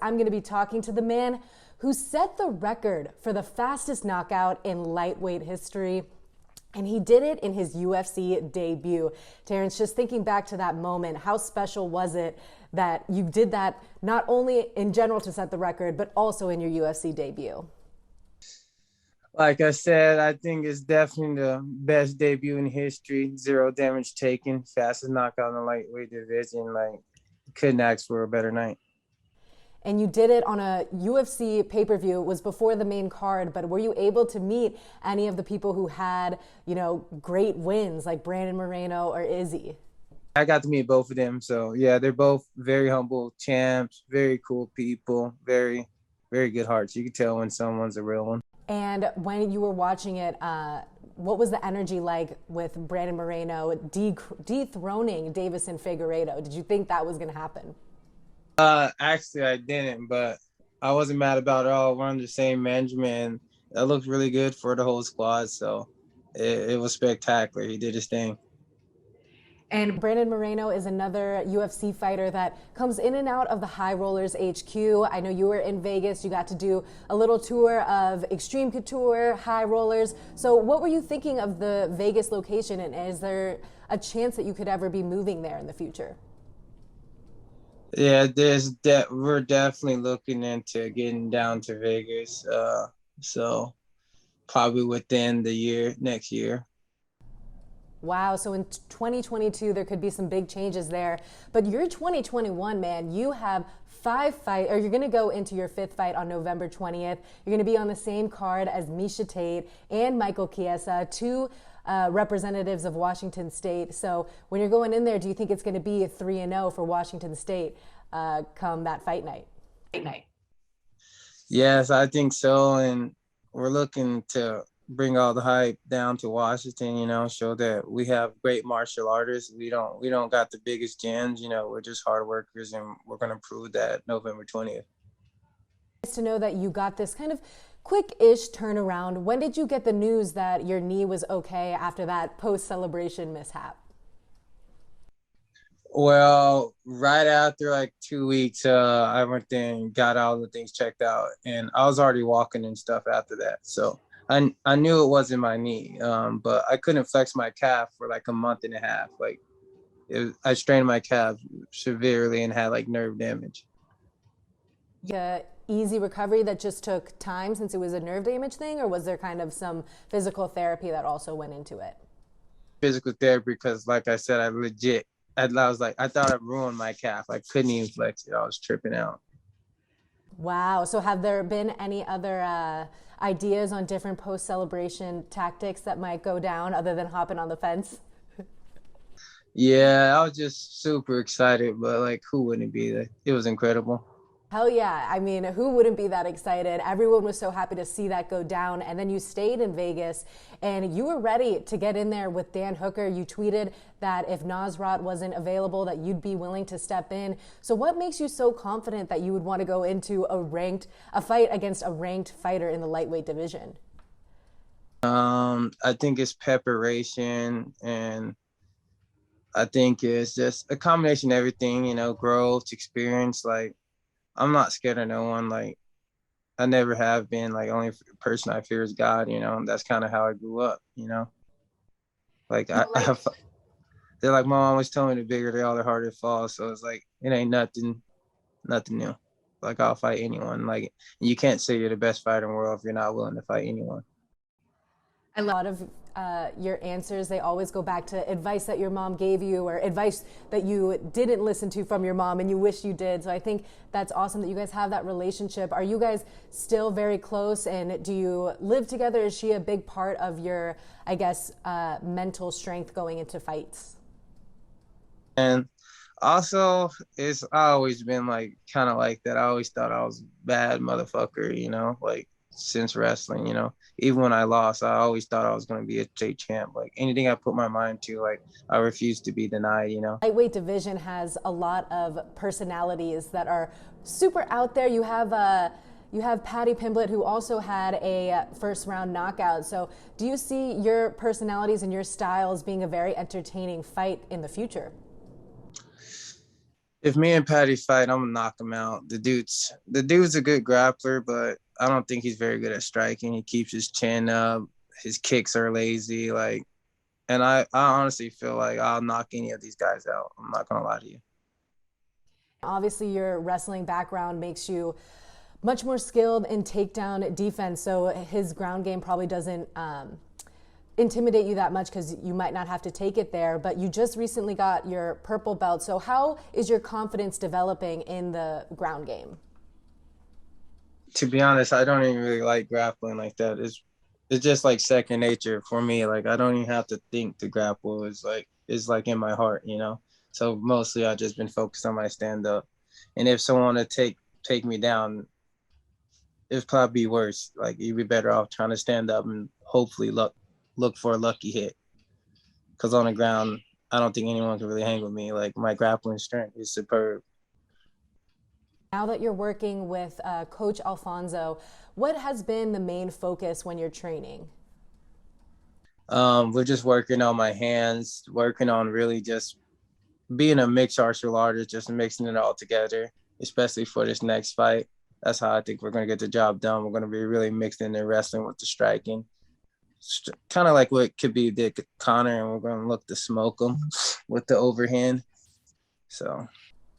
I'm going to be talking to the man who set the record for the fastest knockout in lightweight history. And he did it in his UFC debut. Terrance, just thinking back to that moment, how special was it that you did that not only in general to set the record, but also in your UFC debut? Like I said, I think it's definitely the best debut in history. 0 damage taken, fastest knockout in the lightweight division. Like, couldn't ask for a better night. And you did it on a UFC pay-per-view. It was before the main card, but were you able to meet any of the people who had, great wins like Brandon Moreno or Izzy? I got to meet both of them. So yeah, they're both very humble champs, very cool people, very, very good hearts. You can tell when someone's a real one. And when you were watching it, what was the energy like with Brandon Moreno dethroning Davison Figueiredo? Did you think that was going to happen? Actually, I didn't, but I wasn't mad about it all. We're under the same management, and that looked really good for the whole squad. So it was spectacular. He did his thing. And Brandon Moreno is another UFC fighter that comes in and out of the High Rollers HQ. I know you were in Vegas. You got to do a little tour of Extreme Couture, High Rollers. So what were you thinking of the Vegas location, and is there a chance that you could ever be moving there in the future? Yeah, we're definitely looking into getting down to Vegas. So probably within the next year. Wow, so in 2022, there could be some big changes there. But you're 2021, man. You have 5 fights, or you're going to go into your 5th fight on November 20th. You're going to be on the same card as Miesha Tate and Michael Chiesa, 2 representatives of Washington State. So when you're going in there, do you think it's going to be a 3-0 for Washington State come that fight night? Yes, I think so. And we're looking to bring all the hype down to Washington, show that we have great martial artists. We don't got the biggest gyms, we're just hard workers, and we're going to prove that November 20th. Nice to know that you got this kind of quick-ish turnaround. When did you get the news that your knee was okay after that post-celebration mishap? Well, right after like 2 weeks, I went there and got all the things checked out, and I was already walking and stuff after that. So I knew it wasn't my knee, but I couldn't flex my calf for like a month and a half. Like I strained my calf severely and had like nerve damage. Yeah, easy recovery that just took time since it was a nerve damage thing, or was there kind of some physical therapy that also went into it? Physical therapy, because like I said, I thought I ruined my calf. I couldn't even flex it. I was tripping out. Wow. So have there been any other ideas on different post-celebration tactics that might go down other than hopping on the fence? Yeah, I was just super excited, but like, who wouldn't be there? It was incredible. Hell yeah. I mean, who wouldn't be that excited? Everyone was so happy to see that go down. And then you stayed in Vegas and you were ready to get in there with Dan Hooker. You tweeted that if Nasrat wasn't available, that you'd be willing to step in. So what makes you so confident that you would want to go into a fight against a ranked fighter in the lightweight division? I think it's preparation, and I think it's just a combination of everything, growth, experience. Like, I'm not scared of no one. Like, I never have been. Like, only person I fear is God, and that's kind of how I grew up, Like, they're like, my mom always told me the bigger they are, the harder it falls. So it's like, it ain't nothing new. Like, I'll fight anyone. Like, you can't say you're the best fighter in the world if you're not willing to fight anyone. A lot of your answers, they always go back to advice that your mom gave you or advice that you didn't listen to from your mom and you wish you did. So I think that's awesome that you guys have that relationship. Are you guys still very close, and do you live together? Is she a big part of your, I guess, mental strength going into fights? And also, it's always been like kind of like that. I always thought I was a bad motherfucker, like since wrestling, even when I lost, I always thought I was going to be a state champ. Like, anything I put my mind to, like, I refuse to be denied, Lightweight division has a lot of personalities that are super out there. You have Paddy Pimblett, who also had a first round knockout. So do you see your personalities and your styles being a very entertaining fight in the future? If me and Patty fight, I'm gonna knock him out. The dude's a good grappler, but I don't think he's very good at striking. He keeps his chin up. His kicks are lazy. And I honestly feel like I'll knock any of these guys out. I'm not gonna lie to you. Obviously, your wrestling background makes you much more skilled in takedown defense, so his ground game probably doesn't intimidate you that much because you might not have to take it there. But you just recently got your purple belt, so how is your confidence developing in the ground game? To be honest, I don't even really like grappling like that. It's just like second nature for me. Like I don't even have to think to grapple. It's like in my heart, you know. So mostly I've just been focused on my stand up. And if someone to take me down, it'd probably be worse. Like you'd be better off trying to stand up and hopefully look for a lucky hit. Because on the ground, I don't think anyone can really hang with me. Like my grappling strength is superb. Now that you're working with Coach Alfonso, what has been the main focus when you're training? We're just working on my hands, working on really just being a mixed martial artist, just mixing it all together, especially for this next fight. That's how I think we're going to get the job done. We're going to be really mixed in the wrestling with the striking, kind of like what could be did Connor, and we're going to look to smoke him with the overhand. So.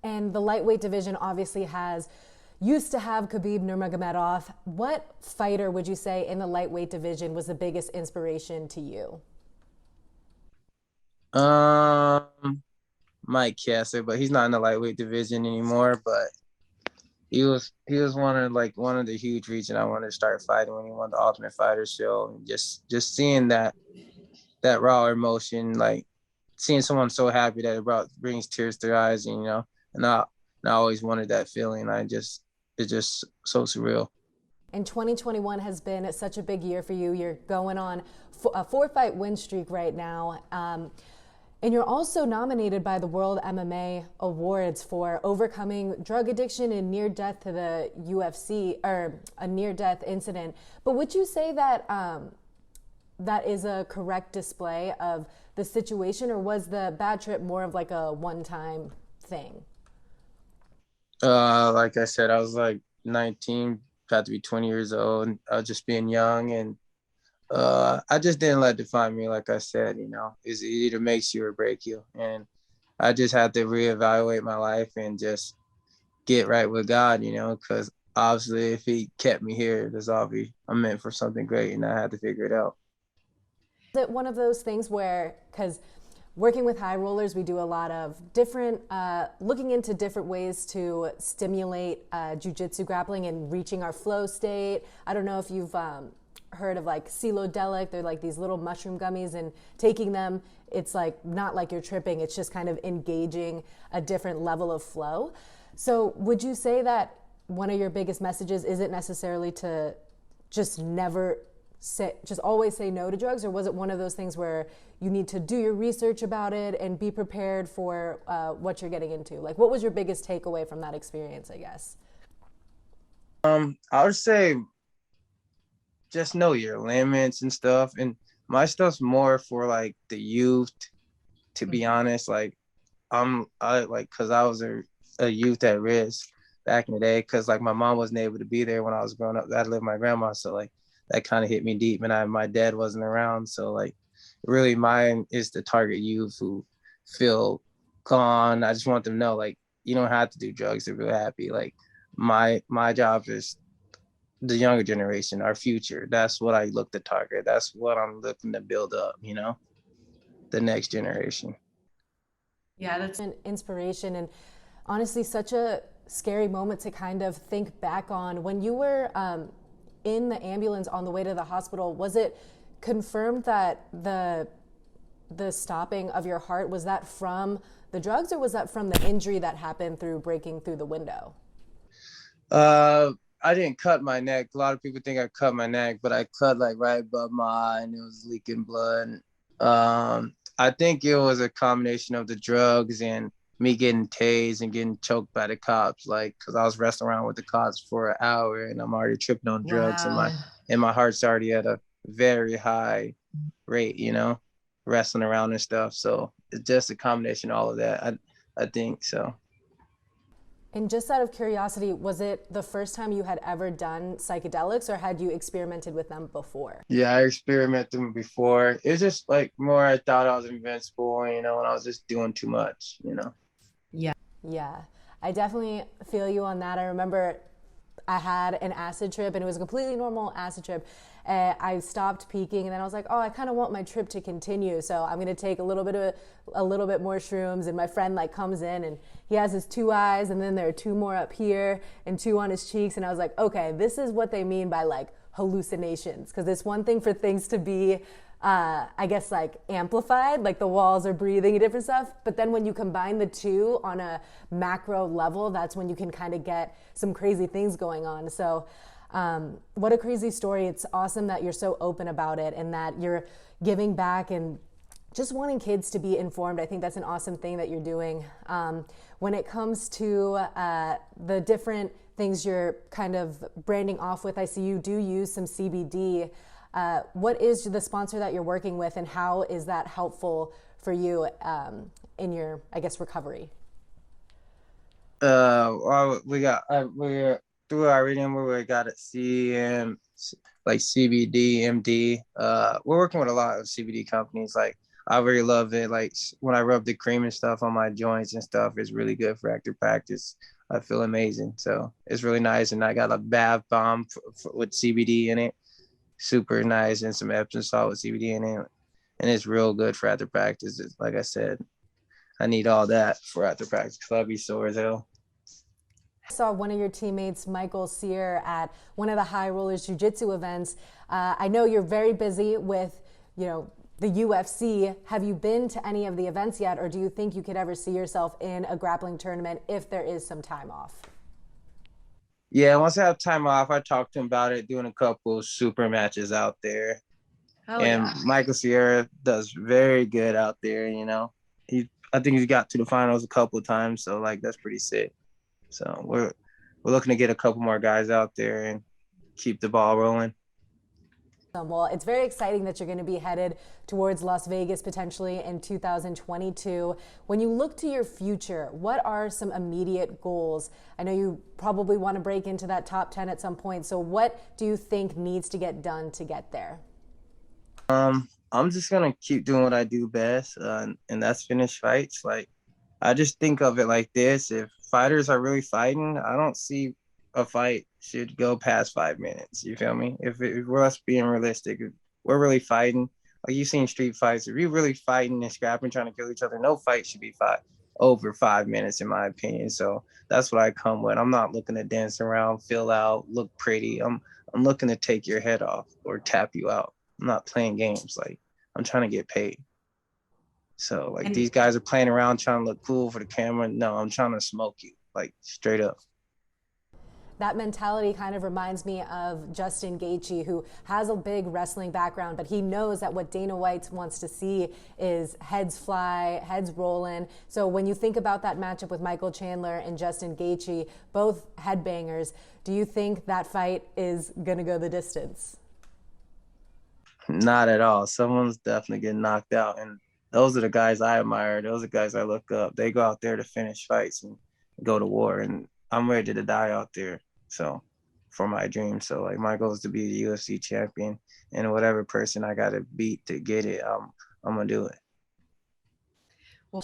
And the lightweight division obviously used to have Khabib Nurmagomedov. What fighter would you say in the lightweight division was the biggest inspiration to you? Mike Kessler, but he's not in the lightweight division anymore. But he was one of the huge reasons I wanted to start fighting when he won the Ultimate Fighter show. And just seeing that raw emotion, like seeing someone so happy that brings tears to their eyes, and, you know. And I always wanted that feeling. It's just so surreal. And 2021 has been such a big year for you. You're going on a 4-fight win streak right now. And you're also nominated by the World MMA Awards for overcoming drug addiction and near death to the UFC, or a near death incident. But would you say that that is a correct display of the situation, or was the bad trip more of like a one-time thing? Like I said, I was like 19, about to be 20 years old, and I was just being young, and I just didn't let it define me. Like I said, you know, it either makes you or break you, and I just had to reevaluate my life and just get right with God, you know, because obviously if He kept me here, I'm meant for something great, and I had to figure it out. Is it one of those things where, because working with high rollers, we do a lot of different, looking into different ways to stimulate jiu-jitsu grappling and reaching our flow state. I don't know if you've heard of like Silodelic. They're like these little mushroom gummies, and taking them, it's like not like you're tripping. It's just kind of engaging a different level of flow. So would you say that one of your biggest messages isn't necessarily to just always say no to drugs, or was it one of those things where you need to do your research about it and be prepared for what you're getting into? Like, what was your biggest takeaway from that experience, I guess? I would say just know your limits and stuff. And my stuff's more for like the youth, to be honest. Like cause I was a youth at risk back in the day, cause like my mom wasn't able to be there when I was growing up. I had to live with my grandma, so like that kind of hit me deep, and my dad wasn't around. So like really mine is to target youth who feel gone. I just want them to know, like, you don't have to do drugs to be happy. Like my job is the younger generation, our future. That's what I look to target. That's what I'm looking to build up, you know, the next generation. Yeah, that's an inspiration, and honestly such a scary moment to kind of think back on. When you were in the ambulance on the way to the hospital, was it confirmed that the stopping of your heart, was that from the drugs, or was that from the injury that happened through breaking through the window? I didn't cut my neck. A lot of people think I cut my neck, but I cut like right above my eye, and it was leaking blood. I think it was a combination of the drugs and me getting tased and getting choked by the cops, like, because I was wrestling around with the cops for an hour, and I'm already tripping on drugs, and Wow. my heart's already at a very high rate, you know, wrestling around and stuff. So it's just a combination of all of that. I think so. And just out of curiosity, was it the first time you had ever done psychedelics, or had you experimented with them before? Yeah, I experimented them before. It's just like more I thought I was invincible, and I was just doing too much. Yeah, I definitely feel you on that. I remember I had an acid trip, and it was a completely normal acid trip. I stopped peaking, and then I was like, "Oh, I kind of want my trip to continue, so I'm gonna take a little bit more shrooms." And my friend like comes in, and he has his two eyes, and then there are two more up here, and two on his cheeks, and I was like, "Okay, this is what they mean by like hallucinations," because it's one thing for things to be I guess like amplified, like the walls are breathing and different stuff. But then when you combine the two on a macro level, that's when you can kind of get some crazy things going on. So what a crazy story. It's awesome that you're so open about it and that you're giving back and just wanting kids to be informed. I think that's an awesome thing that you're doing. When it comes to the different things you're kind of branding off with, I see you do use some CBD. What is the sponsor that you're working with, and how is that helpful for you in your, I guess, recovery? We're through our reading where we got at CM, like CBD, MD. We're working with a lot of CBD companies. Like I really love it. Like when I rub the cream and stuff on my joints and stuff, it's really good for active practice. I feel amazing. So it's really nice. And I got a bath bomb with CBD in it. Super nice, and some Epsom salt with CBD in it. And it's real good for after practice. Like I said, I need all that for after practice because I'll be sore as hell. I saw one of your teammates, Michael Sear, at one of the High Rollers Jiu-Jitsu events. I know you're very busy with, the UFC. Have you been to any of the events yet, or do you think you could ever see yourself in a grappling tournament if there is some time off? Yeah, once I have time off, I talked to him about it, doing a couple super matches out there. Oh And yeah. Michael Sierra does very good out there. I think he's got to the finals a couple of times, so like that's pretty sick. So we're looking to get a couple more guys out there and keep the ball rolling. Well, it's very exciting that you're going to be headed towards Las Vegas potentially in 2022. When you look to your future, what are some immediate goals? I know you probably want to break into that top 10 at some point. So what do you think needs to get done to get there? I'm just gonna keep doing what I do best, and that's finish fights. Like I just think of it like this: if fighters are really fighting, I don't see a fight should go past 5 minutes. You feel me? If we're us being realistic, if we're really fighting. Like you've seen street fights. If you're really fighting and scrapping, trying to kill each other, no fight should be over 5 minutes, in my opinion. So that's what I come with. I'm not looking to dance around, fill out, look pretty. I'm looking to take your head off or tap you out. I'm not playing games. Like I'm trying to get paid. So like these And guys are playing around trying to look cool for the camera. No, I'm trying to smoke you, like straight up. That mentality kind of reminds me of Justin Gaethje, who has a big wrestling background, but he knows that what Dana White wants to see is heads fly, heads rolling. So when you think about that matchup with Michael Chandler and Justin Gaethje, both headbangers, do you think that fight is going to go the distance? Not at all. Someone's definitely getting knocked out. And those are the guys I admire. Those are the guys I look up. They go out there to finish fights and go to war. And I'm ready to die out there. So for my dream. So like my goal is to be the UFC champion. And whatever person I gotta beat to get it, I'm gonna do it.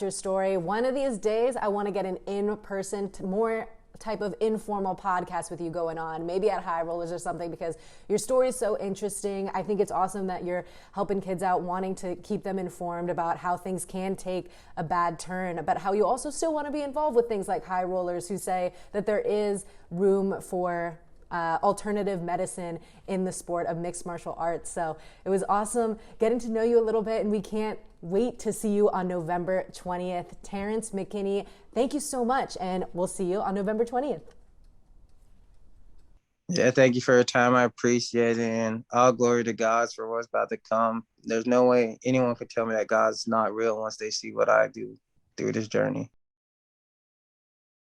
Your story. One of these days, I want to get an in-person, more type of informal podcast with you going on, maybe at High Rollers or something, because your story is so interesting. I think it's awesome that you're helping kids out, wanting to keep them informed about how things can take a bad turn, but how you also still want to be involved with things like High Rollers, who say that there is room for alternative medicine in the sport of mixed martial arts. So it was awesome getting to know you a little bit, and we can't wait to see you on November 20th. Terrance McKinney, thank you so much, and we'll see you on November 20th. Yeah, thank you for your time. I appreciate it. And all glory to God for what's about to come. There's no way anyone could tell me that God's not real once they see what I do through this journey.